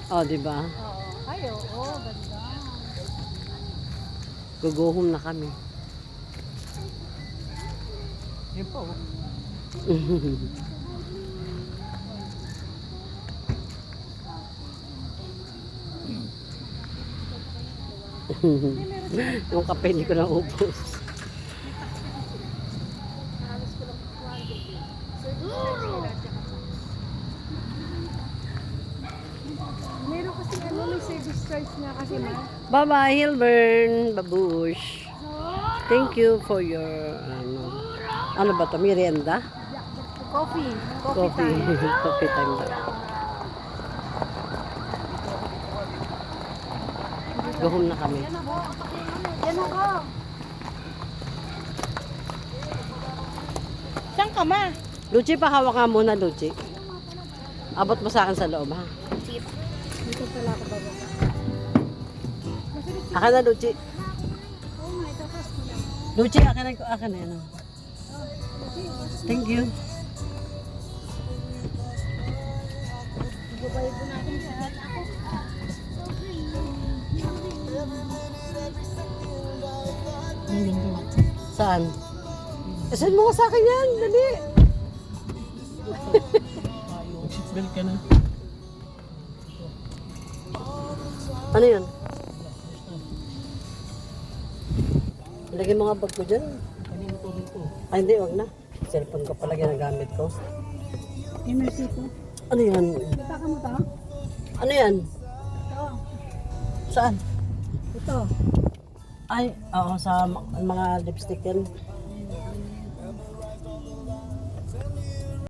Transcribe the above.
Oh, di ba? Oo. Ay, oo. Ganda. Guguhom na kami. Yun po. Yung kape hindi ko na ubos. Halos ko lang 200 eh. Service charge nila, meron kasi ano, may service charge nga kasi ma. Bye-bye, Hilburn. Babush. Thank you for your, ano ba to, merienda? Coffee. Coffee. Time. Coffee time daw. Guhom na kami. Yan ako. Yan ako. Saan ka ma? Luchi, pahawak nga muna, Luchi. Abot mo sa akin sa loob, ha? Chip. Dito pala ako bababa. Akin na, Luchi. Oo nga, itapas mo lang. Luchi, akin na, ano. Thank you. Ibabayad mo natin lahat. Ako. Saan? Saan mo ko sa akin yan? Dali. Seatbelt ka na. Ano yun? Lagyan mo nga bag ko dyan. Kanina po dito. Ay, hindi, wag na. Cellphone ko pala ginagamit ko. MRC ko. Ano yan? Bata ka mo to? Ano yan? Ito. Saan? Ito. Ay, oo, sa mga lipstick yan.